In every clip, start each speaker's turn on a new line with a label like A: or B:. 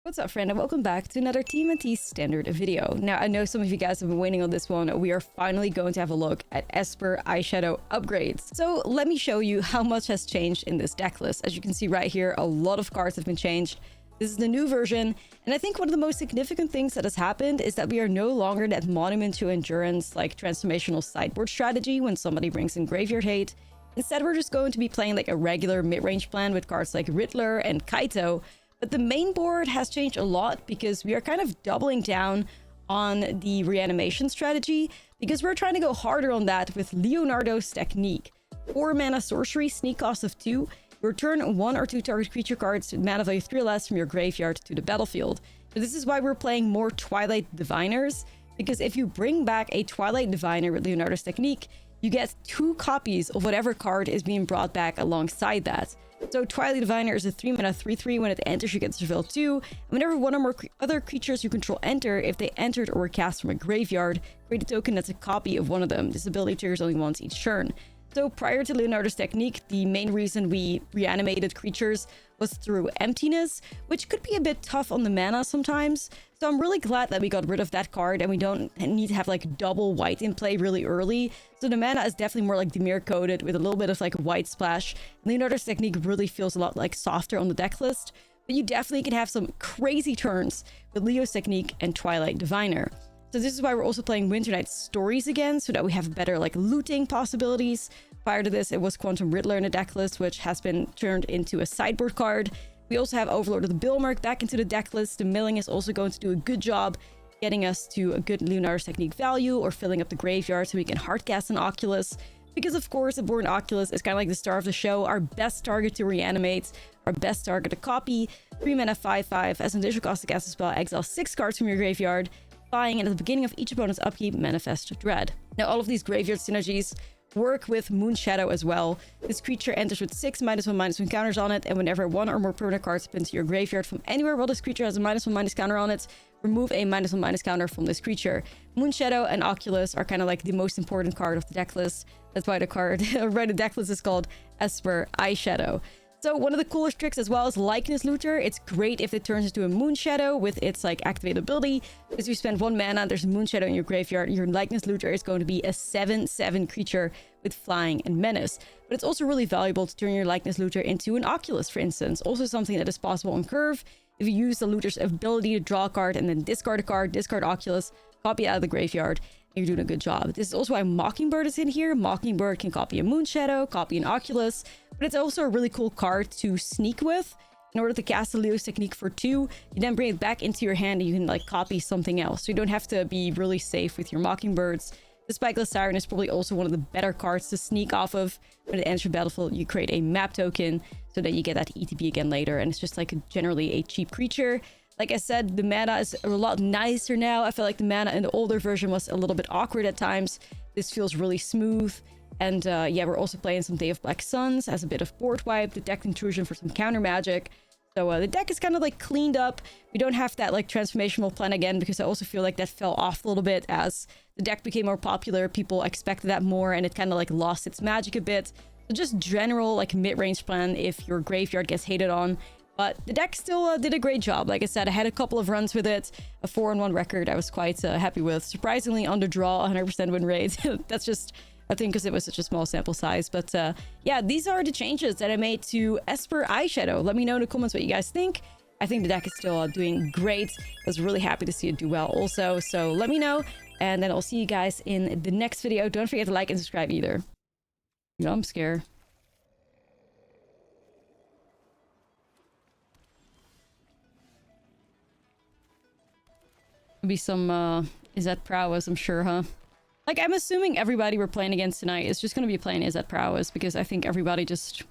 A: What's up, friend, and welcome back to another TMNT standard video. Now, I know some of you guys have been waiting on this one. We are finally going to have a look at Esper Eyeshadow upgrades. So let me show you how much has changed in this deck list. As you can see right here, a lot of cards have been changed. This is the new version, and I think one of the most significant things that has happened is that we are no longer that monument to endurance, like transformational sideboard strategy when somebody brings in graveyard hate. Instead, we're just going to be playing like a regular mid-range plan with cards like Riddler and Kaito. But the main board has changed a lot because we are kind of doubling down on the reanimation strategy because we're trying to go harder on that with Leonardo's technique. 4 mana sorcery, sneak cost of 2. Return 1 or 2 target creature cards with mana value 3 or less from your graveyard to the battlefield. So this is why we're playing more Twilight Diviners, because if you bring back a Twilight Diviner with Leonardo's technique, you get 2 copies of whatever card is being brought back alongside that. So Twilight Diviner is a 3 mana 3/3. When it enters, you get Surveil 2. And whenever one or more other creatures you control enter, if they entered or were cast from a graveyard, create a token that's a copy of one of them. This ability triggers only once each turn. So prior to Leonardo's technique, the main reason we reanimated creatures was through emptiness, which could be a bit tough on the mana sometimes. So I'm really glad that we got rid of that card and we don't need to have like double white in play really early. So the mana is definitely more like Dimir coded with a little bit of like white splash. Leonardo's technique really feels a lot like softer on the deck list, but you definitely can have some crazy turns with Leo's technique and Twilight Diviner. So this is why we're also playing Winter Night Stories again, so that we have better like looting possibilities. Prior to this, it was Quantum Riddler in the deck list, which has been turned into a sideboard card. We also have Overlord of the Bilmerk back into the deck list. The milling is also going to do a good job getting us to a good Leonardo's technique value or filling up the graveyard so we can hardcast an Oculus. Because of course, the Born Oculus is kind of like the star of the show, our best target to reanimate, our best target to copy. 3 mana 5/5, as an additional cost to cast a spell, exile 6 cards from your graveyard. And at the beginning of each opponent's upkeep, manifest Dread. Now, all of these graveyard synergies work with Moonshadow as well. This creature enters with 6 -1/-1 counters on it, and whenever 1 or more permanent cards put into your graveyard from anywhere while this creature has a -1/- counter on it, remove a -1/- counter from this creature. Moonshadow and Oculus are kind of like the most important card of the deck list. That's why the card right, the deck list is called Esper Eyeshadow. So one of the coolest tricks as well is Likeness Looter. It's great if it turns into a Moonshadow with its like activate ability. Because you spend 1 mana, there's a Moonshadow in your graveyard, your Likeness Looter is going to be a 7/7 creature with flying and menace. But it's also really valuable to turn your Likeness Looter into an Oculus, for instance. Also something that is possible on curve. If you use the Looter's ability to draw a card and then discard a card, discard Oculus, copy it out of the graveyard, you're doing a good job. This is also why Mockingbird is in here. Mockingbird can copy a Moonshadow, copy an Oculus, but it's also a really cool card to sneak with. In order to cast the Leo's technique for 2, you then bring it back into your hand and you can like copy something else. So you don't have to be really safe with your Mockingbirds. The Spikeless Siren is probably also one of the better cards to sneak off of. When it enters the battlefield, you create a map token so that you get that ETB again later. And it's just like generally a cheap creature. Like I said, the mana is a lot nicer now. I feel like the mana in the older version was a little bit awkward at times. This feels really smooth. And yeah, we're also playing some Day of Black Suns as a bit of board wipe, Detect Intrusion for some counter magic. So the deck is kind of like cleaned up. We don't have that like transformational plan again because I also feel like that fell off a little bit as the deck became more popular. People expected that more and it kind of like lost its magic a bit. So just general like mid-range plan if your graveyard gets hated on. But the deck still did a great job. Like I said, I had a couple of runs with it. A 4-1 record I was quite happy with. Surprisingly under draw, 100% win rate. That's just, I think, because it was such a small sample size. But yeah, these are the changes that I made to Esper Eyeshadow. Let me know in the comments what you guys think. I think the deck is still doing great. I was really happy to see it do well also. So let me know. And then I'll see you guys in the next video. Don't forget to like and subscribe either. You know, I'm scared. Be some Izzet prowess, I'm sure, huh? Like, I'm assuming everybody we're playing against tonight is just gonna be playing Izzet prowess because I think everybody just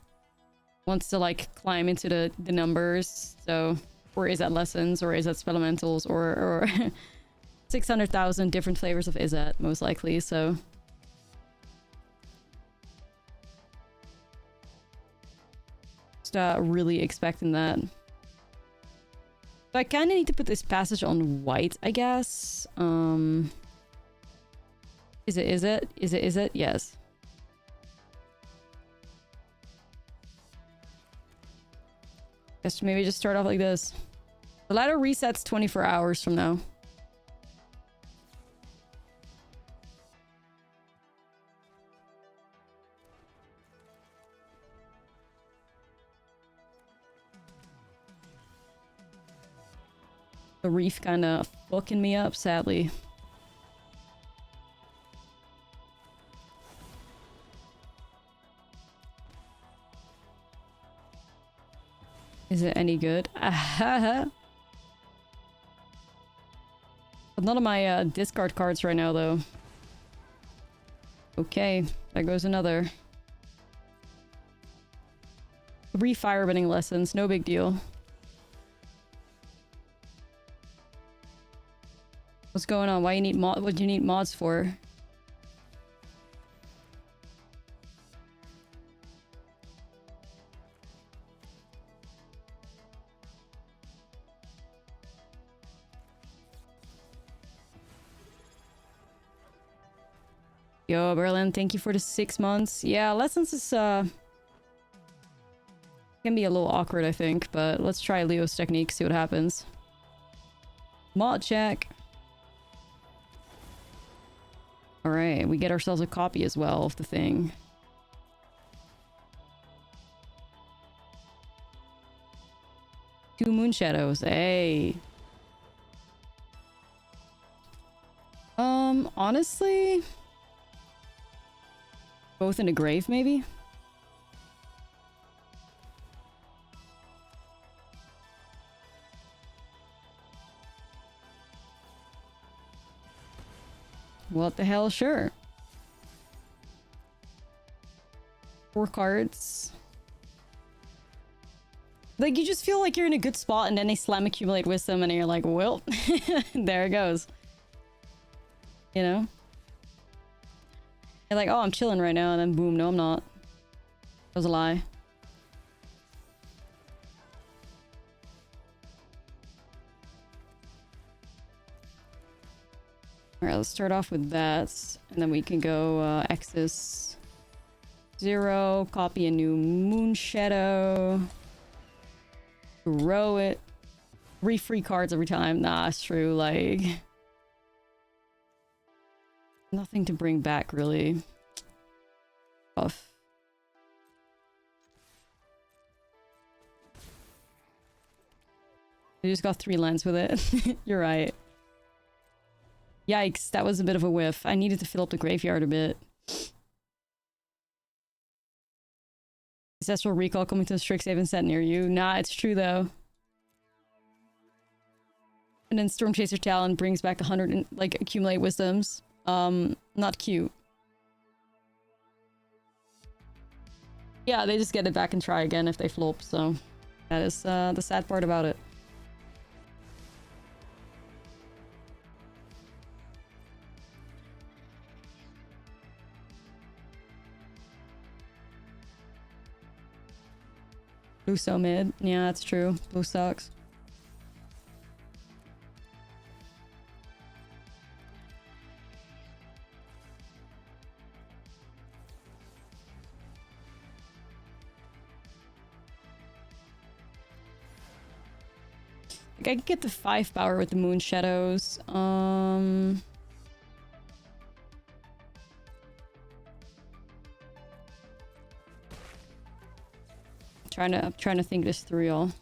A: wants to like climb into the numbers. So, or Izzet lessons, or Izzet spelementals, or 600,000 different flavors of Izzet, most likely. So just really expecting that. So I kind of need to put this passage on white, I guess. Is it? Yes. Guess maybe just start off like this. The ladder resets 24 hours from now. The reef kind of fucking me up, sadly. Is it any good? But none of my discard cards right now, though. Okay, there goes another. 3 firebending lessons, no big deal. What's going on? Why you need what do you need mods for? Yo, Berlin, thank you for the 6 months. Yeah, lessons is can be a little awkward, I think, but let's try Leo's technique, see what happens. Mod check. Alright, we get ourselves a copy as well of the thing. Two moon shadows, hey. Honestly, both in a grave, maybe? What the hell, sure. 4 cards. Like, you just feel like you're in a good spot, and then they slam Accumulate Wisdom, and you're like, well, there it goes. You know? You're like, oh, I'm chilling right now, and then boom, no, I'm not. That was a lie. Alright, let's start off with that, and then we can go X's 0, copy a new Moon Shadow, throw it. 3 free cards every time. Nah, it's true, like... nothing to bring back, really. Tough. I just got 3 lands with it. You're right. Yikes, that was a bit of a whiff. I needed to fill up the graveyard a bit. Ancestral Recall coming to a Strixhaven set near you. Nah, it's true though. And then Storm Chaser Talon brings back 100 and, like, Accumulate Wisdoms. Not cute. Yeah, they just get it back and try again if they flop, so... that is the sad part about it. Blue so mid. Yeah, that's true. Blue sucks. Like, I could get the 5 power with the Moon Shadows. I'm trying to think this through, y'all.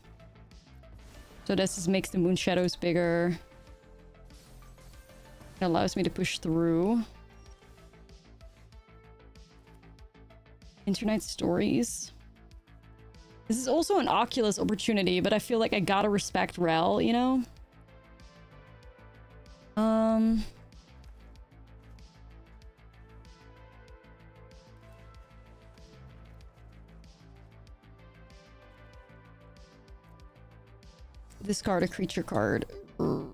A: So this just makes the Moon Shadows bigger. It allows me to push through. Internight Stories. This is also an Oculus opportunity, but I feel like I gotta respect Rel, you know? Discard a creature card. I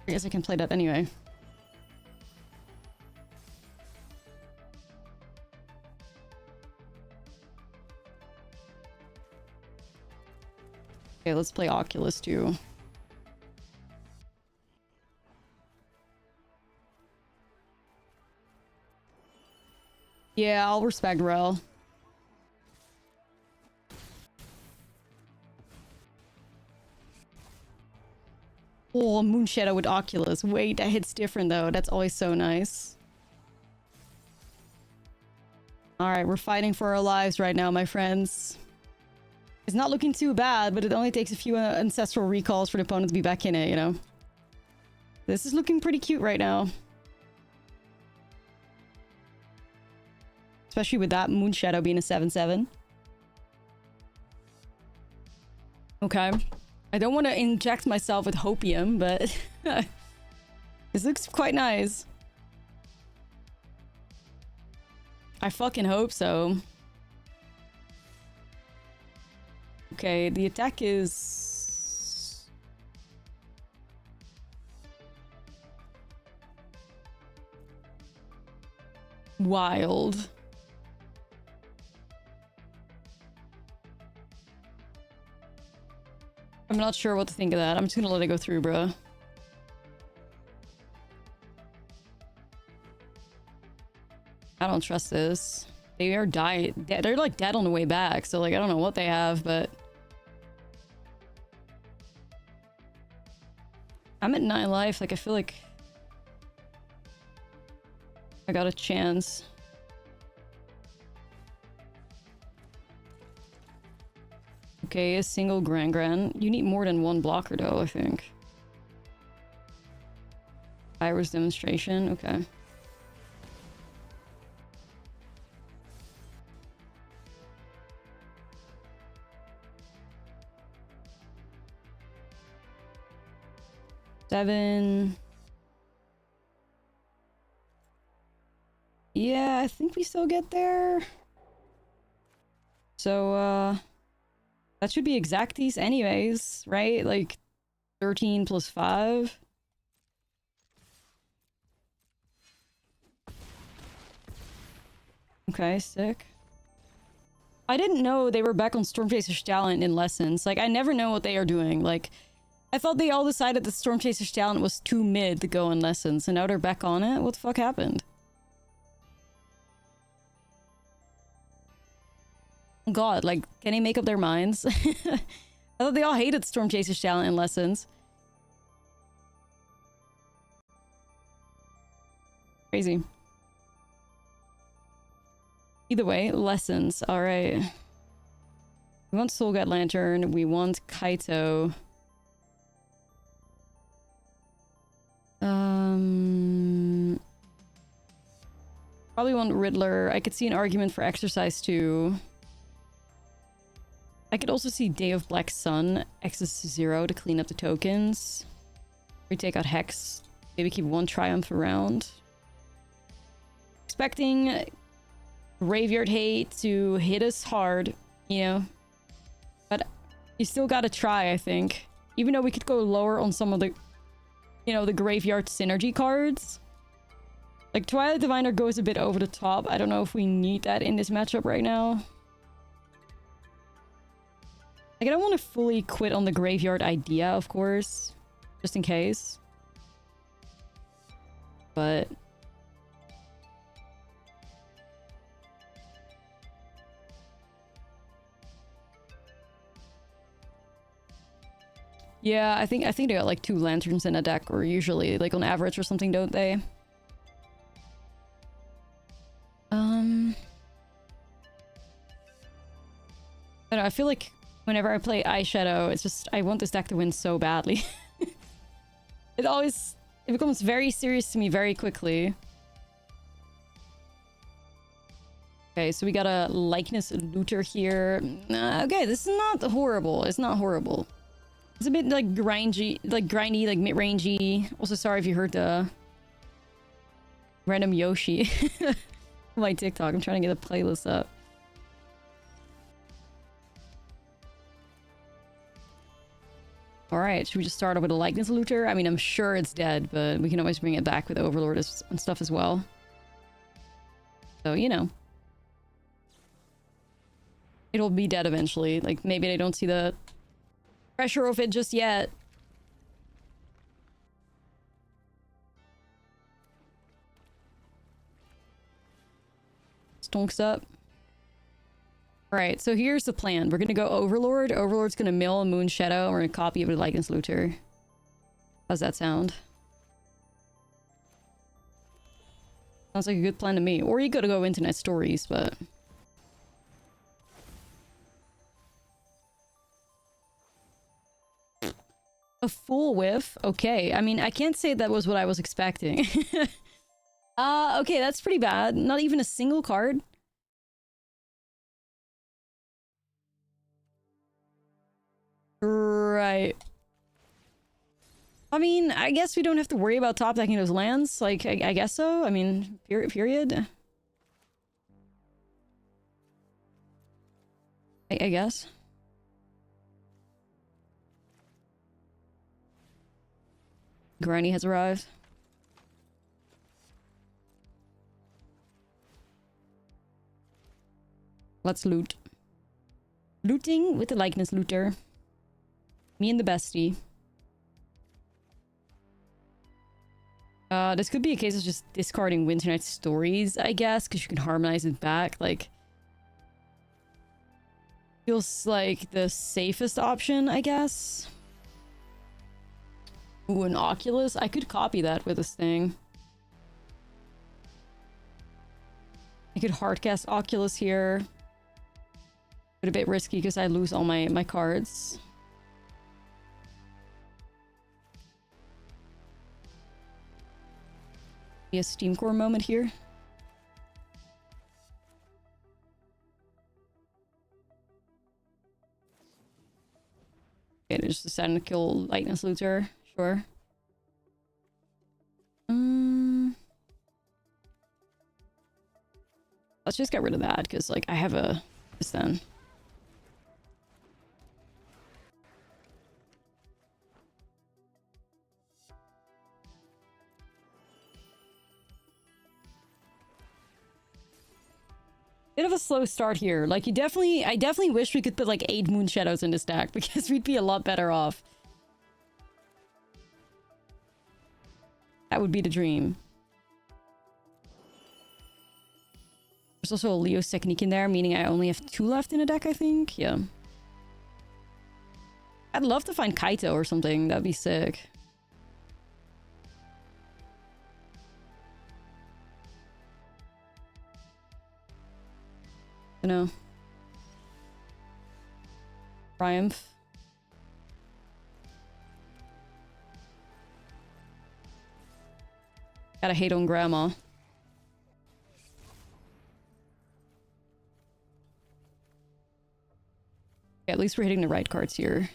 A: guess I can play that anyway. Okay, let's play Oculus too. Yeah, I'll respect Rel. Oh, Moonshadow with Oculus. Wait, that hits different though. That's always so nice. Alright, we're fighting for our lives right now, my friends. It's not looking too bad, but it only takes a few ancestral recalls for the opponent to be back in it, you know? This is looking pretty cute right now. Especially with that Moonshadow being a 7/7. Okay. I don't want to inject myself with hopium, but this looks quite nice. I fucking hope so. Okay, the attack is... wild. I'm not sure what to think of that. I'm just gonna let it go through, bro. I don't trust this. They are they're like dead on the way back, so like I don't know what they have, but I'm at 9 life. Like I feel like I got a chance. Okay, a single Gran. You need more than one blocker though, I think. Iris demonstration, okay. Seven. Yeah, I think we still get there. So, that should be exacties anyways, right? Like 13 plus 5. Okay, sick. I didn't know they were back on Stormchaser's Talent in Lessons. Like, I never know what they are doing. Like, I thought they all decided that Stormchaser's Talent was too mid to go in Lessons, and now they're back on it? What the fuck happened? God, like, can they make up their minds? I thought they all hated Stormchaser's Talent in Lessons. Crazy. Either way, Lessons. Alright. We want Soulguide Lantern. We want Kaito. Probably want Riddler. I could see an argument for Exercise too. I could also see Day of Black Sun, Access to 0 to clean up the tokens. We take out Hex. Maybe keep one Triumph around. Expecting Graveyard Hate to hit us hard, you know. But you still gotta try, I think. Even though we could go lower on some of the, you know, the Graveyard Synergy cards. Like, Twilight Diviner goes a bit over the top. I don't know if we need that in this matchup right now. Like, I don't want to fully quit on the Graveyard idea, of course. Just in case. But... yeah, I think they got like 2 lanterns in a deck, or usually like on average or something, don't they? I don't know, I feel like whenever I play Eyeshadow, it's just I want this deck to win so badly. It becomes very serious to me very quickly. Okay, so we got a Likeness Looter here. Okay, this is not horrible. It's not horrible. It's a bit like grindy, like mid-rangey. Also, sorry if you heard the random Yoshi on my TikTok. I'm trying to get a playlist up. Alright, should we just start off with a Likeness Looter? I mean, I'm sure it's dead, but we can always bring it back with Overlord and stuff as well. So, you know. It'll be dead eventually. Like, maybe they don't see the pressure of it just yet. Stonks up. Alright, so here's the plan. We're gonna go Overlord. Overlord's gonna mill a Moonshadow, and we're gonna copy it with Likeness Looter. How's that sound? Sounds like a good plan to me. Or you gotta go internet stories, but... A full whiff? Okay. I mean, I can't say that was what I was expecting. Okay, that's pretty bad. Not even a single card. Right. I mean, I guess we don't have to worry about top decking those lands. Like, I guess so. I mean, period. I guess. Granny has arrived. Let's loot. Looting with the likeness looter. Me and the bestie. This could be a case of just discarding Winter Night Stories, I guess, because you can harmonize it back. Like, feels like the safest option, I guess. Ooh, an Oculus? I could copy that with this thing. I could hardcast Oculus here. But a bit risky because I lose all my cards. Be a Steam Core moment here. Okay, they're just deciding to kill Lightness Looter. Sure. Let's just get rid of that because, like, I have a this then. Bit of a slow start here. Like, I definitely wish we could put like 8 Moon Shadows in this deck because we'd be a lot better off. That would be the dream. There's also a Leo's Technique in there, meaning I only have 2 left in the deck, I think. Yeah. I'd love to find Kaito or something. That'd be sick. I know. Triumph. Gotta hate on grandma. Yeah, at least we're hitting the right cards here.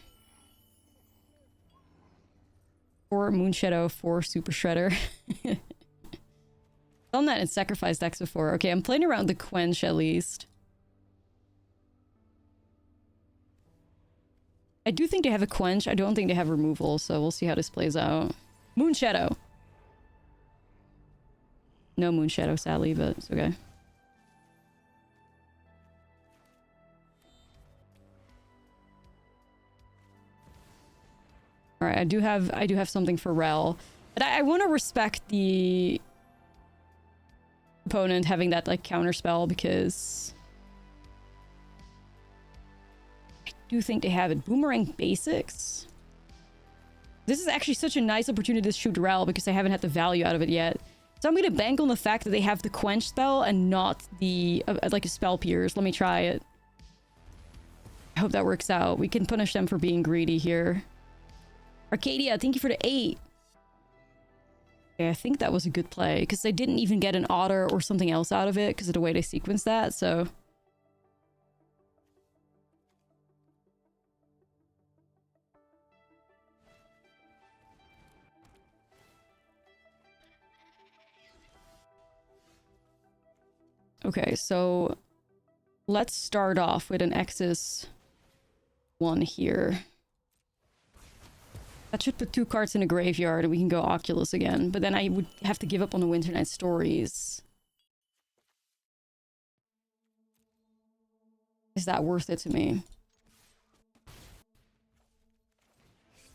A: 4 Moon Shadow, 4 Super Shredder. Done that in Sacrifice decks before. Okay, I'm playing around the Quench at least. I do think they have a Quench. I don't think they have removal, so we'll see how this plays out. Moon Shadow. No Moon Shadow, sadly, but it's okay. All right, I do have something for Rel, but I want to respect the opponent having that like counter spell because I do think they have it. Boomerang Basics. This is actually such a nice opportunity to shoot Rel because I haven't had the value out of it yet. So I'm going to bank on the fact that they have the Quench spell and not the like a Spell Pierce. Let me try it. I hope that works out. We can punish them for being greedy here. Arcadia, thank you for the 8. Okay, I think that was a good play because they didn't even get an Otter or something else out of it because of the way they sequenced that, so... Okay, so let's start off with an X's 1 here. That should put 2 cards in a graveyard and we can go Oculus again. But then I would have to give up on the Winter Night Stories. Is that worth it to me?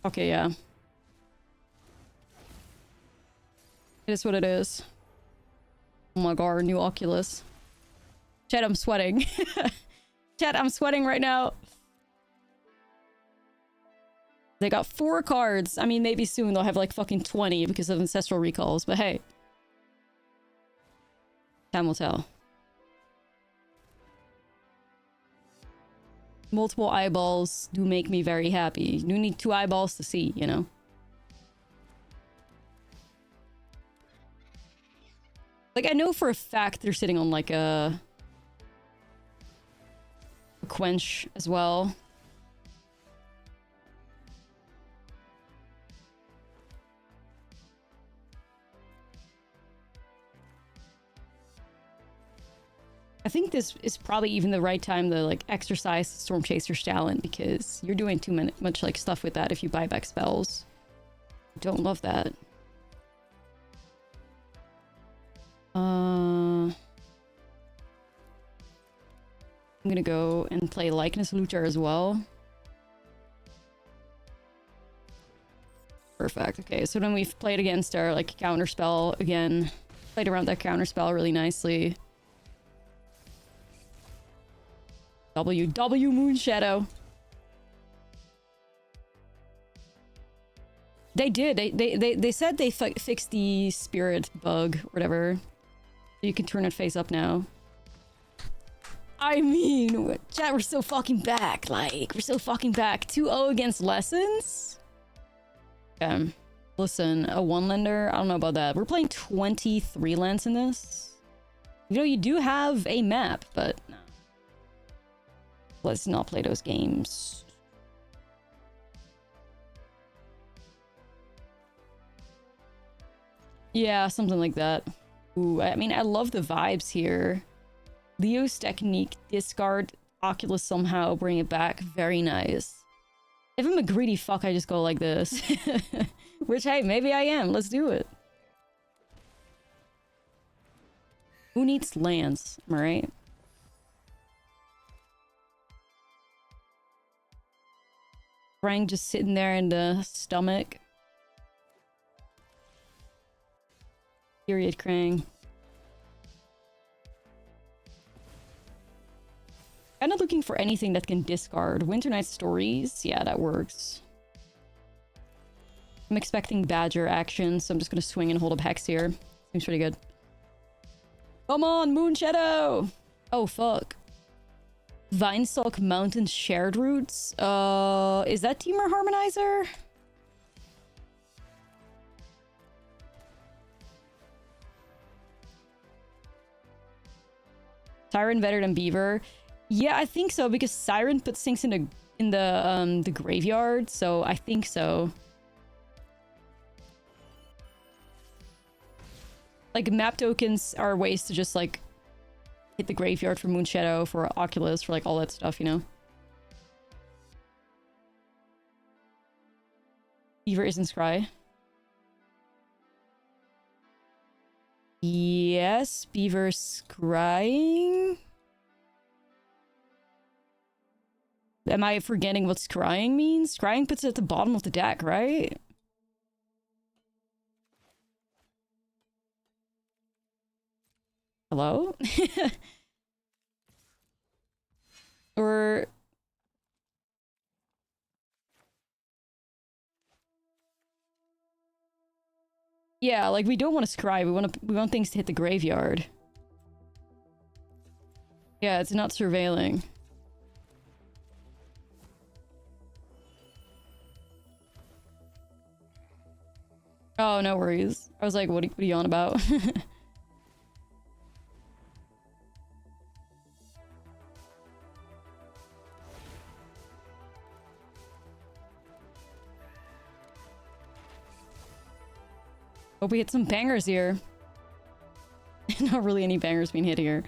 A: Okay, yeah. It is what it is. Oh my god, new Oculus. Chat, I'm sweating. Chat, I'm sweating right now. They got 4 cards. I mean, maybe soon they'll have like fucking 20 because of Ancestral Recalls, but hey. Time will tell. Multiple eyeballs do make me very happy. You do need 2 eyeballs to see, you know? Like, I know for a fact they're sitting on like a Quench as well. I think this is probably even the right time to like exercise Storm Chaser's talent, because you're doing too much like stuff with that if you buy back spells. Don't love that. I'm gonna go and play Likeness Looter as well. Perfect. Okay, so then we've played against our like counter spell again. Played around that counter spell really nicely. W Moonshadow. They did. They said they fixed the spirit bug or whatever. You can turn it face up now. I mean, chat, we're so fucking back. Like, we're so fucking back. 2-0 against Lessons? Listen, a 1-lander? I don't know about that. We're playing 23 lands in this. You know, you do have a map, but no. Let's not play those games. Yeah, something like that. Ooh, I mean, I love the vibes here. Leo's technique, discard, Oculus somehow, bring it back. Very nice. If I'm a greedy fuck, I just go like this. Which, hey, maybe I am. Let's do it. Who needs lands? Am I right? Frank just sitting there in the stomach. Period, Krang. Kind of looking for anything that can discard. Winter Night Stories. Yeah, that works. I'm expecting Badger action, so I'm just gonna swing and hold up Hex here. Seems pretty good. Come on, Moonshadow! Oh, fuck. Vinestalk Mountain Shared Roots? Is that Teamer Harmonizer? Siren better than Beaver? Yeah, I think so, because Siren puts things in the graveyard, so I think so. Like, map tokens are ways to just, like, hit the graveyard for Moonshadow, for Oculus, for, like, all that stuff, you know? Beaver isn't Scry. Yes, Beaver scrying. Am I forgetting what scrying means? Scrying puts it at the bottom of the deck, right? Hello? Or... yeah, like, we don't want to scry. We want things to hit the graveyard. Yeah, it's not surveilling. Oh, no worries. I was like, what are you on about? Hope we hit some bangers here. Not really any bangers being hit here.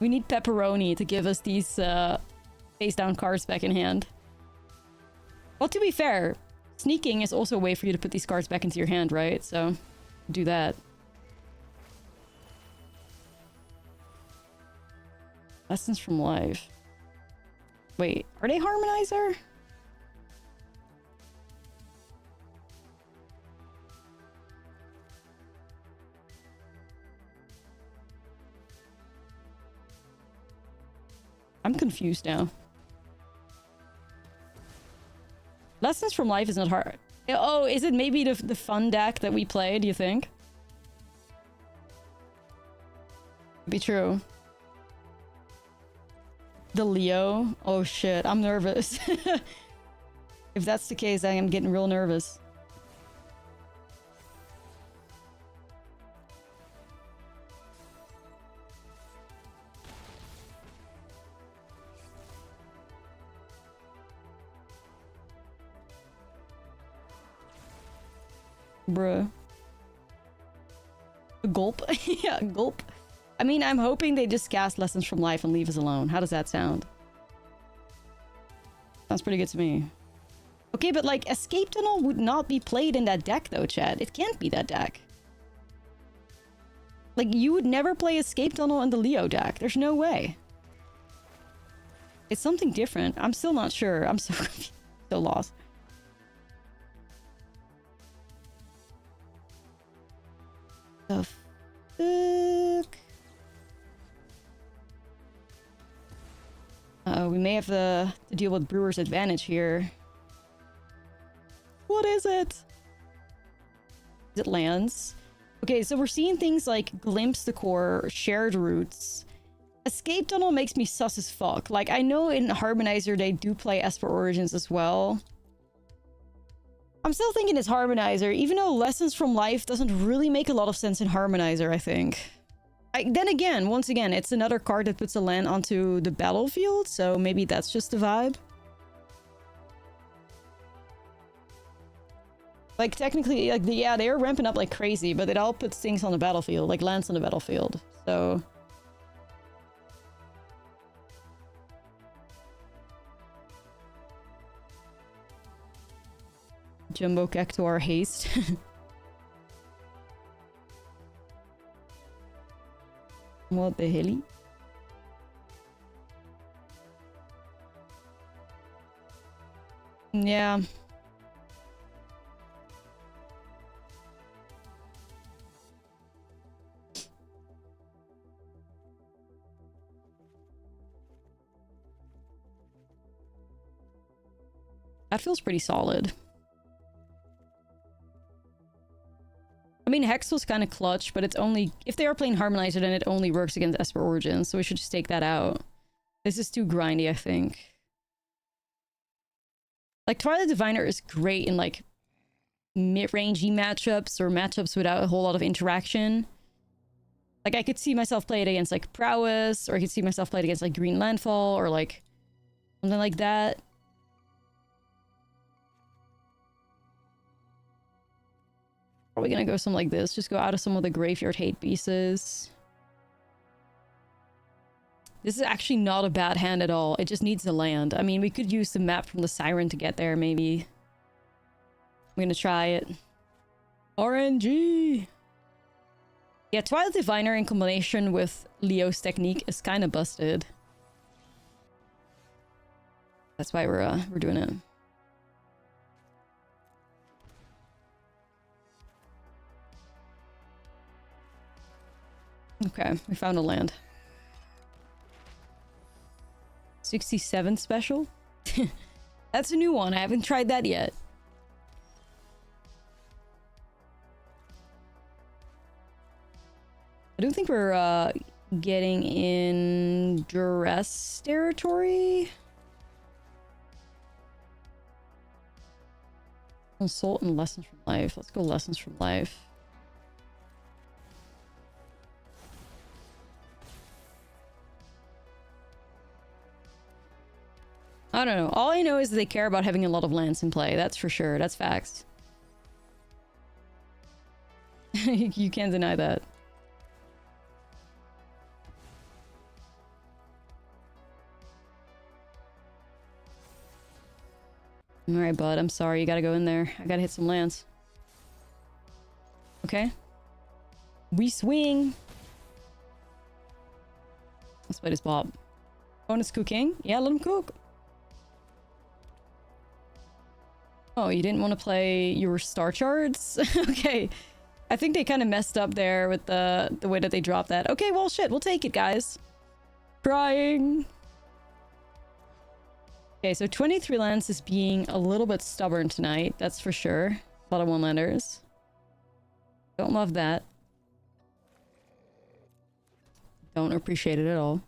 A: We need Pepperoni to give us these face down cards back in hand. Well, to be fair, sneaking is also a way for you to put these cards back into your hand, right? So, do that. Lessons from life. Wait, are they Harmonizer? I'm confused now. Lessons from Life is not hard. Oh, is it maybe the fun deck that we play, do you think? Be true. The Leo? Oh shit, I'm nervous. If that's the case, I am getting real nervous. Bruh. Gulp? Yeah, gulp. I mean, I'm hoping they just cast Lessons from Life and leave us alone. How does that sound? Sounds pretty good to me. Okay, but like, Escape Tunnel would not be played in that deck though, Chad. It can't be that deck. Like, you would never play Escape Tunnel in the Leo deck. There's no way. It's something different. I'm still not sure. I'm so lost. The fuck? We may have to deal with Brewer's Advantage here. What is it? Is it lands? Okay, so we're seeing things like Glimpse the Core, Shared Roots. Escape Tunnel makes me sus as fuck. Like, I know in Harmonizer they do play Esper Origins as well. I'm still thinking it's Harmonizer, even though Lessons from Life doesn't really make a lot of sense in Harmonizer, I think. Then again, once again, it's another card that puts a land onto the battlefield, so maybe that's just the vibe. Like, technically, like, yeah, they are ramping up like crazy, but it all puts things on the battlefield, like lands on the battlefield, so... Jumbo Cactuar Haste. What the hell? Yeah. That feels pretty solid. I mean, Hex was kind of clutch, but it's only... If they are playing Harmonizer, then it only works against Esper Origins, so we should just take that out. This is too grindy, I think. Like, Twilight Diviner is great in, like, mid-rangey matchups or matchups without a whole lot of interaction. Like, I could see myself play it against, like, Prowess, or I could see myself play it against, like, Green Landfall, or, like, something like that. Probably gonna go something like this. Just go out of some of the Graveyard Hate pieces. This is actually not a bad hand at all. It just needs to land. I mean, we could use the map from the Siren to get there, maybe. I'm gonna try it. RNG! Yeah, Twilight Diviner in combination with Leo's technique is kind of busted. That's why we're doing it. Okay, we found a land. 67 special? That's a new one. I haven't tried that yet. I don't think we're getting in duress territory. Consult and Lessons from Life. Let's go Lessons from Life. I don't know. All I know is that they care about having a lot of lands in play. That's for sure. That's facts. You can't deny that. Alright, bud. I'm sorry. You gotta go in there. I gotta hit some lands. Okay. We swing. Let's play this Bob. Bonus cooking? Yeah, let him cook. Oh, you didn't want to play your star charts? Okay. I think they kind of messed up there with the way that they dropped that. Okay, well, shit. We'll take it, guys. Crying. Okay, so 23 lands is being a little bit stubborn tonight, that's for sure. A lot of one-landers. Don't love that. Don't appreciate it at all.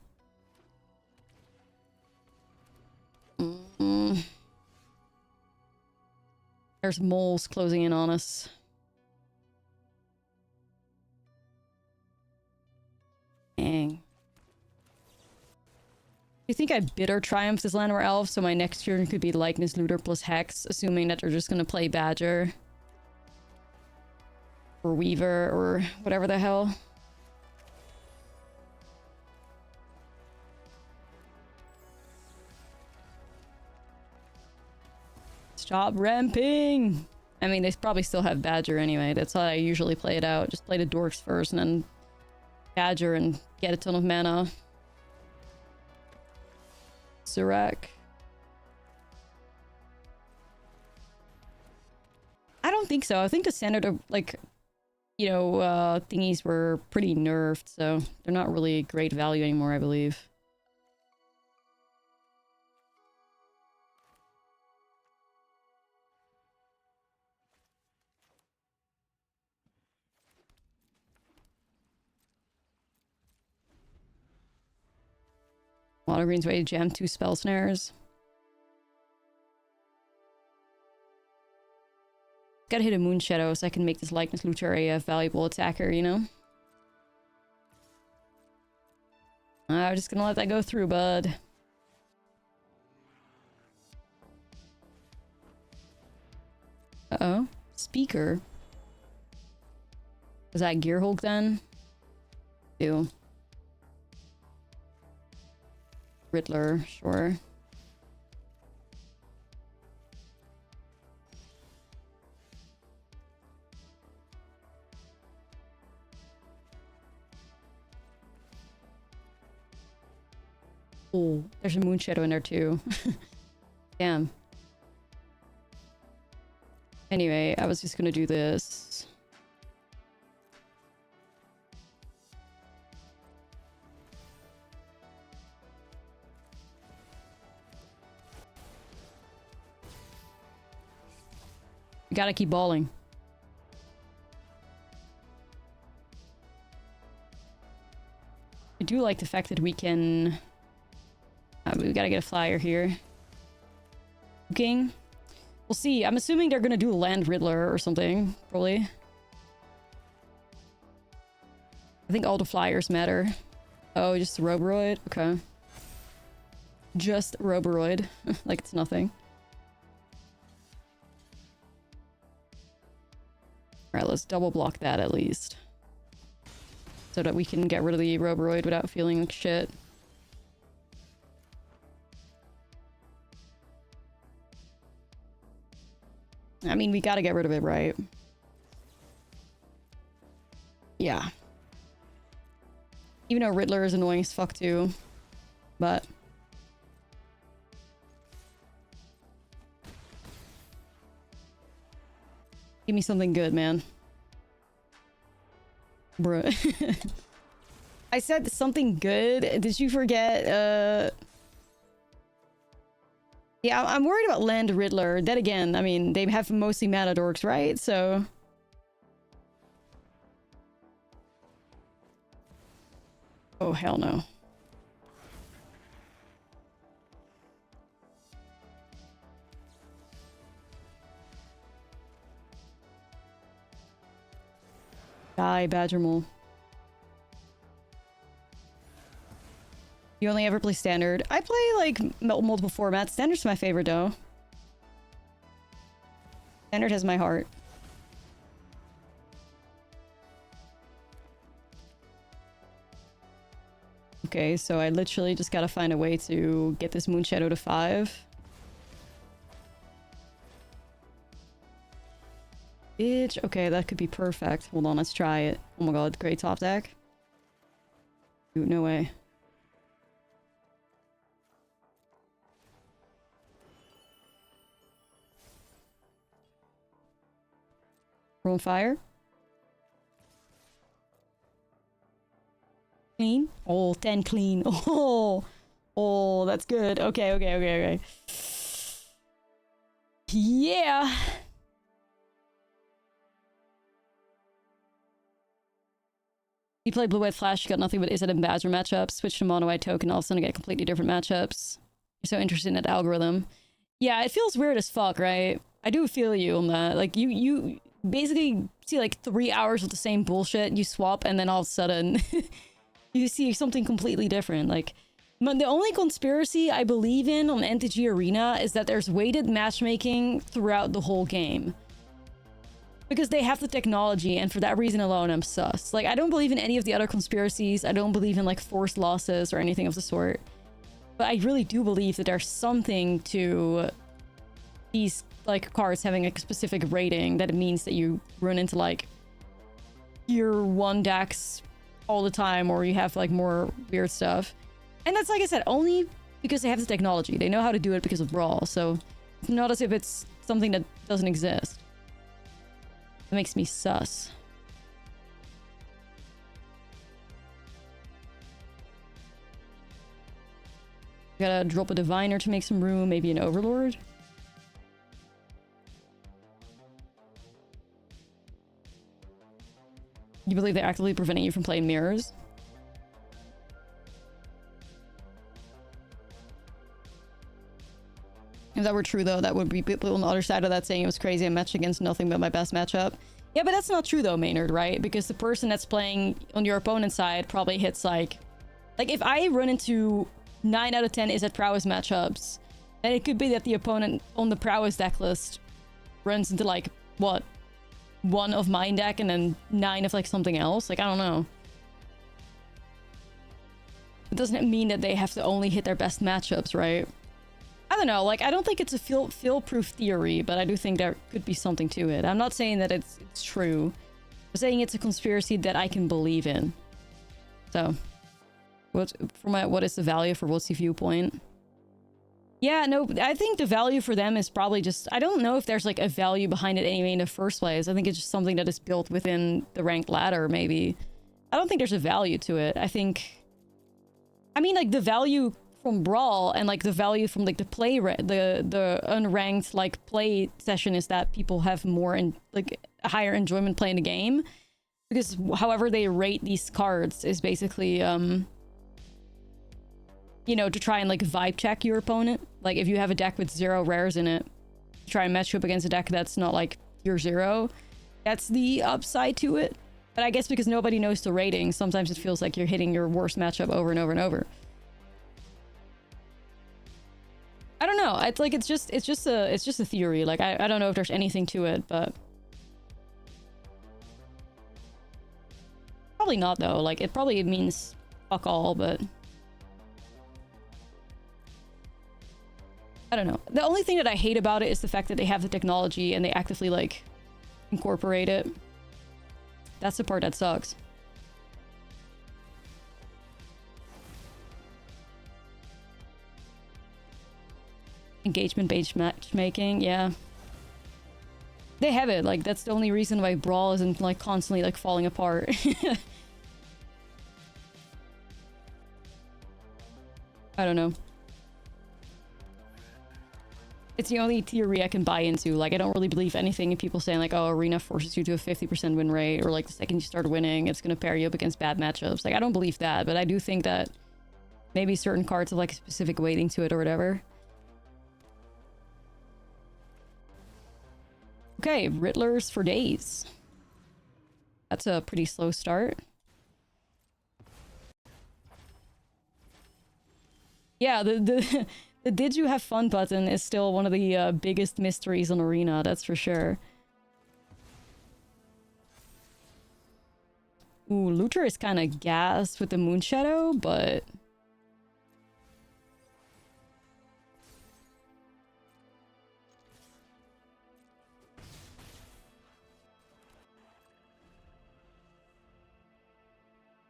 A: There's moles closing in on us. Dang. Do you think I bitter triumph this land or elf so my next turn could be likeness looter plus hex, assuming that they're just gonna play badger or weaver or whatever the hell? Stop ramping! I mean, they probably still have badger anyway. That's how I usually play it out. Just play the dorks first and then badger and get a ton of mana. Serac. I don't think so. I think the standard, like, you know, thingies were pretty nerfed, so they're not really great value anymore, I believe. A lot of greens ready to jam 2 spell snares. Gotta hit a moon shadow so I can make this likeness looter a valuable attacker, you know? I'm just gonna let that go through, bud. Uh-oh. Speaker. Was that Gear Hulk then? Ew. Riddler, sure. Oh, there's a moon shadow in there too. Damn. Anyway, I was just gonna do this. We gotta keep balling. I do like the fact that we can... we gotta get a flyer here. King. We'll see. I'm assuming they're gonna do a land Riddler or something, probably. I think all the flyers matter. Oh, just Roboroid? Okay. Just Roboroid. Like it's nothing. Alright, let's double block that at least. So that we can get rid of the Roboroid without feeling like shit. I mean, we gotta get rid of it, right? Yeah. Even though Riddler is annoying as fuck too. But... give me something good, man. Bruh. I said something good. Did you forget? Yeah, I'm worried about Land Riddler. Then again, I mean, they have mostly mana dorks, right? So... oh, hell no. Die, Badgermole. You only ever play Standard? I play, like, multiple formats. Standard's my favorite, though. Standard has my heart. Okay, so I literally just gotta find a way to get this Moon Shadow to 5. Bitch. Okay, that could be perfect. Hold on, let's try it. Oh my god, great top deck. Dude, no way. Roll fire. Clean. Oh, 10 clean. Oh, Oh, that's good. Okay, okay, okay, okay. Yeah. You play blue-white flash, you got nothing but Izzet and Bazzer matchups. Switch to mono-white token, all of a sudden get completely different matchups. You're so interested in that algorithm. Yeah, it feels weird as fuck, right? I do feel you on that. Like, you basically see like 3 hours of the same bullshit, you swap, and then all of a sudden you see something completely different. Like, the only conspiracy I believe in on MTG Arena is that there's weighted matchmaking throughout the whole game. Because they have the technology, and for that reason alone, I'm sus. Like, I don't believe in any of the other conspiracies. I don't believe in, like, forced losses or anything of the sort. But I really do believe that there's something to these, like, cards having a specific rating that it means that you run into, like, tier 1 decks all the time, or you have, like, more weird stuff. And that's, like I said, only because they have the technology. They know how to do it because of Brawl, so it's not as if it's something that doesn't exist. That makes me sus. Gotta drop a Diviner to make some room, maybe an Overlord. You believe they're actively preventing you from playing mirrors? If that were true, though, that would be people on the other side of that saying it was crazy. I matched against nothing but my best matchup. Yeah, but that's not true, though, Maynard, right? Because the person that's playing on your opponent's side probably hits, like... Like, if I run into 9 out of 10 Izzet Prowess matchups, then it could be that the opponent on the Prowess deck list runs into, like, what? 1 of mine deck and then 9 of, like, something else? Like, I don't know. It doesn't mean that they have to only hit their best matchups, right? I don't know, like, I don't think it's a feel-proof theory, but I do think there could be something to it. I'm not saying that it's true. I'm saying it's a conspiracy that I can believe in. So, what is the value for what's the viewpoint? Yeah, no, I think the value for them is probably just... I don't know if there's, like, a value behind it anyway in the first place. I think it's just something that is built within the ranked ladder, maybe. I don't think there's a value to it. I think... I mean, like, the value from Brawl and, like, the value from, like, the unranked, like, play session is that people have more and like a higher enjoyment playing the game, because however they rate these cards is basically you know, to try and, like, vibe check your opponent. Like, if you have a deck with 0 rares in it, try and match up against a deck that's not, like, tier 0. That's the upside to it. But I guess because nobody knows the rating, sometimes it feels like you're hitting your worst matchup over and over and over. I don't know. It's like it's just a theory. Like, I don't know if there's anything to it, but probably not, though. Like, it probably means fuck all, but I don't know. The only thing that I hate about it is the fact that they have the technology and they actively, like, incorporate it. That's the part that sucks. Engagement-based matchmaking, yeah. They have it. Like, that's the only reason why Brawl isn't, like, constantly, like, falling apart. I don't know. It's the only theory I can buy into. Like, I don't really believe anything in people saying, like, oh, Arena forces you to a 50% win rate, or, like, the second you start winning, it's gonna pair you up against bad matchups. Like, I don't believe that, but I do think that maybe certain cards have, like, a specific weighting to it or whatever. Okay, Riddlers for days. That's a pretty slow start. Yeah, the did you have fun button is still one of the biggest mysteries on Arena, that's for sure. Ooh, Luther is kind of gassed with the Moonshadow, but...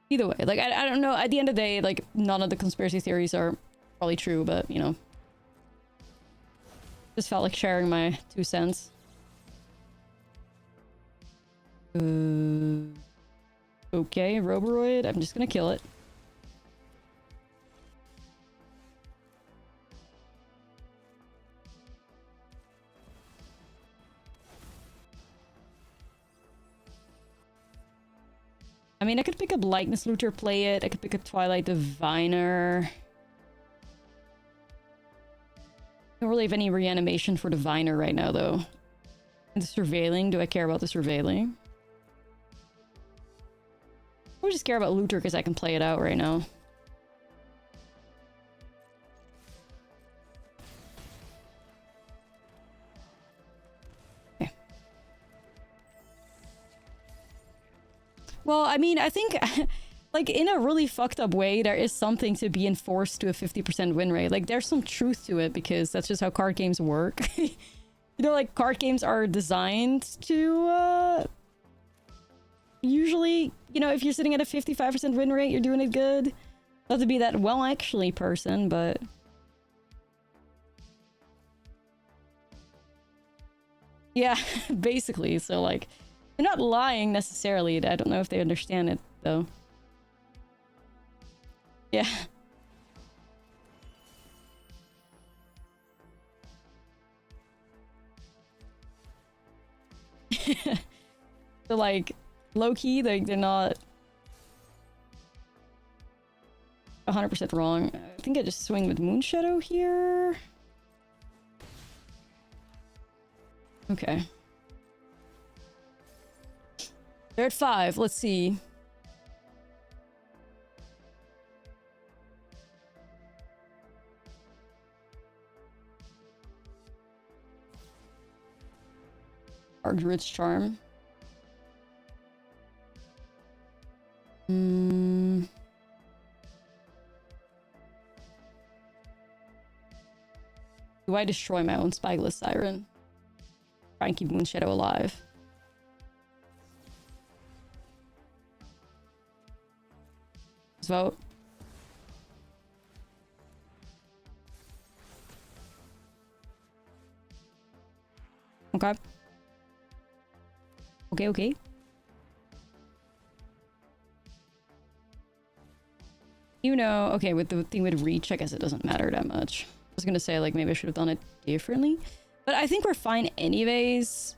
A: Either way, like, I don't know, at the end of the day, like, none of the conspiracy theories are probably true, but, you know. Just felt like sharing my 2 cents. Okay, Roboroid, I'm just gonna kill it. I mean, I could pick up Likeness Looter, play it. I could pick up Twilight Diviner. Don't really have any reanimation for Diviner right now, though. And the Surveilling, do I care about the Surveilling? I just care about Looter because I can play it out right now. Okay. Well, I mean, I think, like, in a really fucked up way, there is something to be enforced to a 50% win rate. Like, there's some truth to it because that's just how card games work. You know, like, card games are designed to, usually, you know, if you're sitting at a 55% win rate, you're doing it good. Not to be that well actually person, but... Yeah, basically. So, like, they're not lying necessarily. I don't know if they understand it, though. Yeah. So, like... Low-key, they're not 100% wrong. I think I just swing with Moonshadow here. Okay. They're at 5. Let's see. Argrid's Charm. Do I destroy my own Spyglass Siren? Try and keep Moonshadow alive. Let's vote. Okay. Okay. You know, okay, with the thing with reach, I guess it doesn't matter that much. I was gonna say, like, maybe I should have done it differently. But I think we're fine anyways.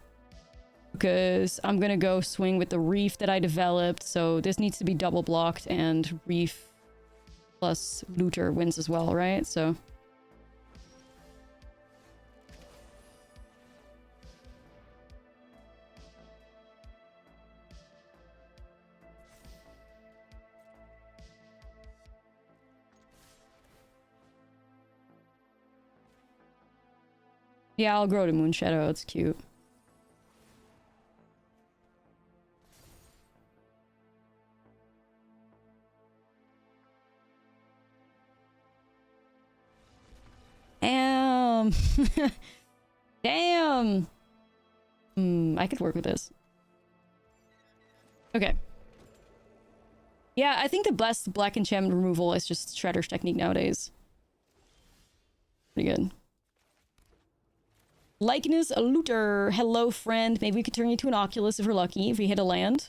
A: Because I'm gonna go swing with the Reef that I developed. So this needs to be double blocked, and Reef plus Looter wins as well, right? So... Yeah, I'll grow to Moonshadow. It's cute. Damn. Damn. I could work with this. Okay. Yeah, I think the best black enchantment removal is just Shredder's technique nowadays. Pretty good. Likeness Looter. Hello, friend. Maybe we could turn you to an Oculus if we're lucky, if we hit a land.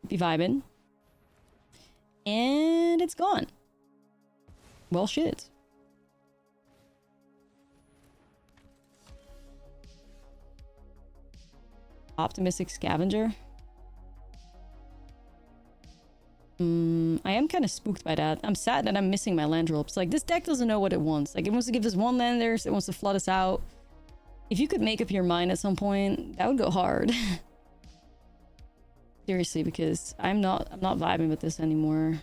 A: Be vibing. And it's gone. Well, shit. Optimistic Scavenger. I am kind of spooked by that. I'm sad that I'm missing my land drops. Like, this deck doesn't know what it wants. Like, it wants to give us one landers, it wants to flood us out. If you could make up your mind at some point, that would go hard. Seriously, because I'm not vibing with this anymore.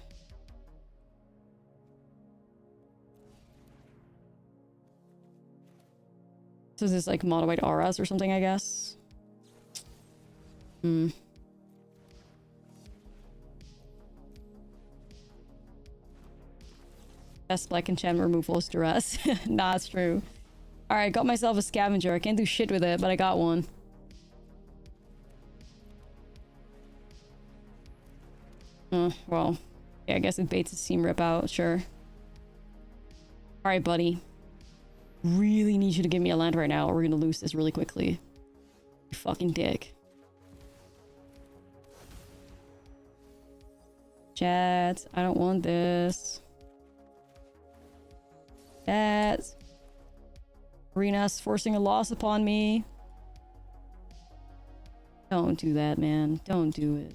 A: So is this like mono white auras or something, I guess? Best black enchantment removal is Duress. Nah, it's true. Alright, got myself a Scavenger. I can't do shit with it, but I got one. Well. Yeah, I guess it baits a Seam Rip out, sure. Alright, buddy. Really need you to give me a land right now, or we're gonna lose this really quickly. You fucking dick. Chat, I don't want this. Chat. Arena's forcing a loss upon me. Don't do that, man. Don't do it.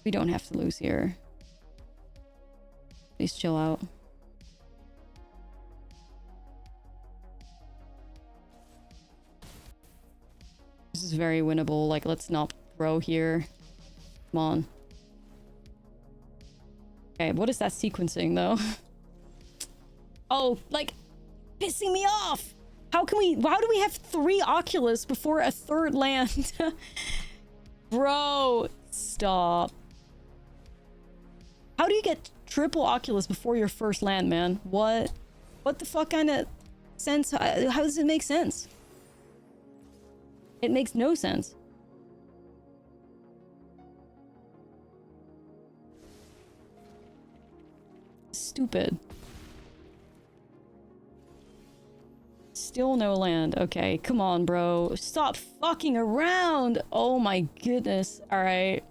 A: We don't have to lose here. Please chill out. This is very winnable. Like, let's not throw here. Come on. Okay, what is that sequencing, though? Oh, like, pissing me off! How do we have 3 Oculus before a 3rd land? Bro, stop. How do you get triple Oculus before your first land, man? What the fuck kind of sense? How does it make sense? It makes no sense. Stupid. Still no land. Okay, come on, bro. Stop fucking around. Oh my goodness. All right.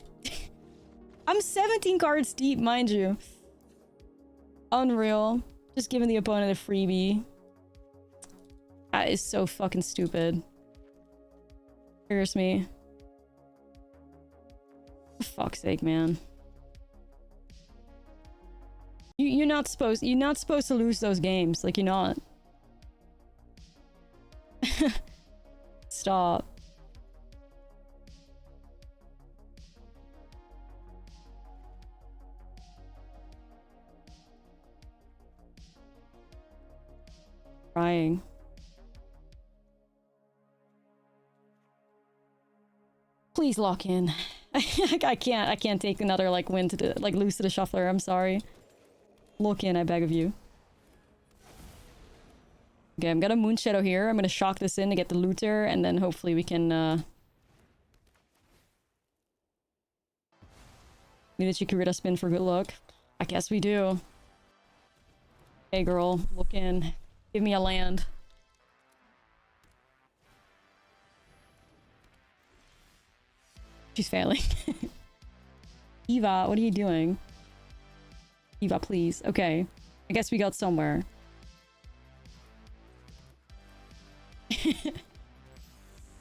A: I'm 17 cards deep, mind you. Unreal. Just giving the opponent a freebie. That is so fucking stupid. Scares me. For fuck's sake, man. You're not supposed to lose those games. Like, you're not. Stop. Crying. Please lock in. I can't take another like win to the lose to the shuffler. I'm sorry. Lock in, I beg of you. Okay, I'm gonna Moonshadow here. I'm gonna shock this in to get the looter, and then hopefully we can need a Chikorita spin for good luck. I guess we do. Hey girl, look in. Give me a land. She's failing. Eva, what are you doing? Eva, please. Okay. I guess we got somewhere.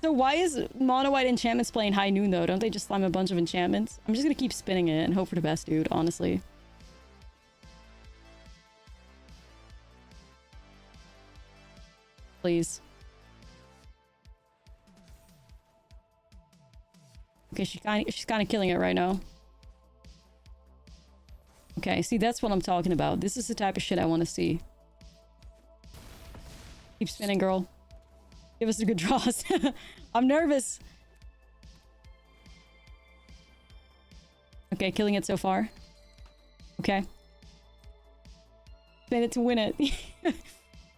A: So why is Mono White Enchantments playing High Noon though? Don't they just slime a bunch of enchantments? I'm just gonna keep spinning it and hope for the best, dude, honestly. Please. Okay, she's kind of killing it right now. Okay, see, that's what I'm talking about. This is the type of shit I want to see. Keep spinning, girl. Give us the good draws. I'm nervous. Okay, killing it so far. Okay. Spin it to win it.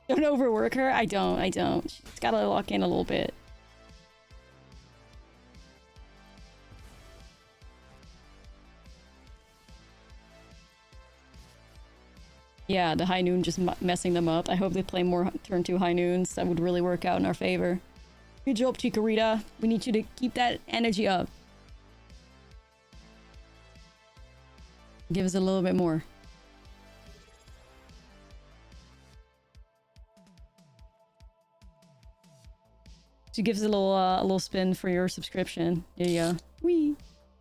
A: Don't overwork her. I don't. She's gotta lock in a little bit. Yeah, the High Noon just messing them up. I hope they play more turn 2 High Noons. That would really work out in our favor. Good job, Chikorita. We need you to keep that energy up. Give us a little bit more. She gives a little spin for your subscription. There you go. Whee!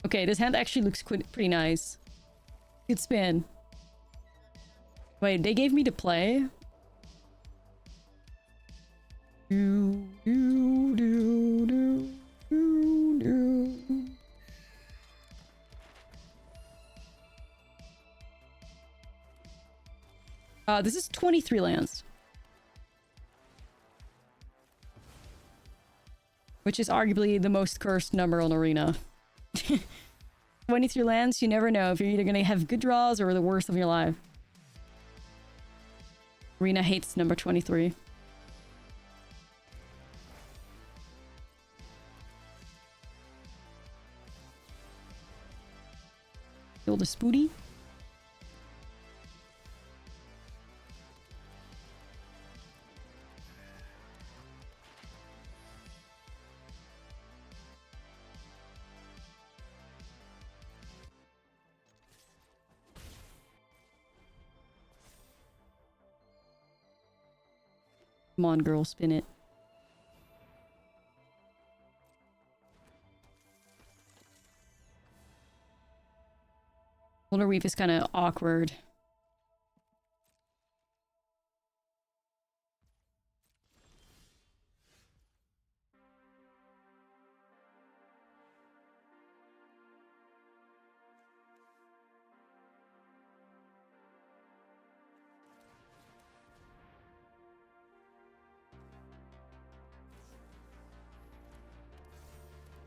A: Okay, this hand actually looks pretty nice. Good spin. Wait, they gave me to play? This is 23 lands. Which is arguably the most cursed number on Arena. 23 lands, you never know if you're either gonna have good draws or the worst of your life. Arena hates number 23. Kill the Spooty. Come on, girl, spin it. Polar Weave is kind of awkward.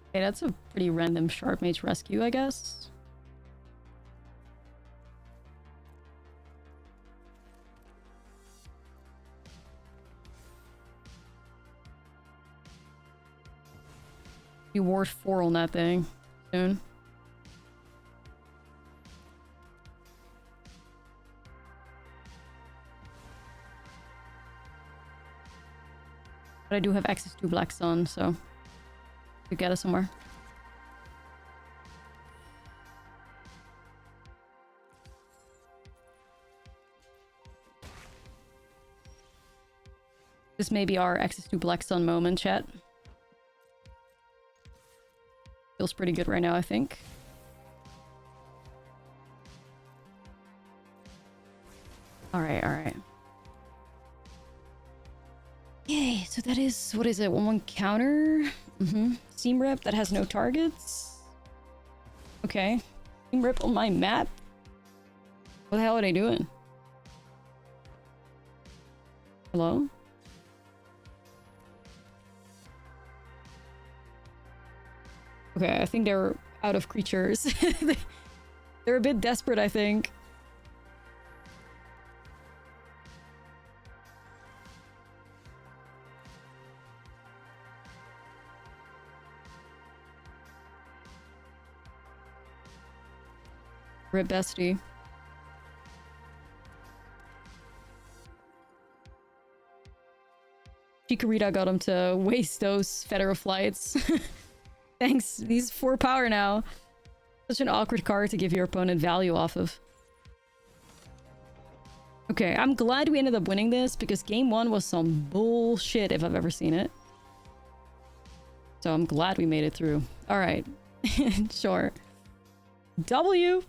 A: Okay, that's a pretty random Sharp Mage rescue, I guess. You ward 4 on that thing soon. But I do have access to Black Sun, so to get us somewhere. This may be our access to Black Sun moment, chat. Feels pretty good right now, I think. Alright, alright. Yay, so that is, what is it, 1/1 counter? Steam Rip that has no targets? Okay. Steam Rip on my map? What the hell are they doing? Hello? Okay, I think they're out of creatures. They're a bit desperate, I think. Rip bestie. Chikorita got him to waste those Feather of Flights. Thanks, he's 4 power now. Such an awkward card to give your opponent value off of. Okay, I'm glad we ended up winning this because game 1 was some bullshit if I've ever seen it. So I'm glad we made it through. Alright. Sure. W!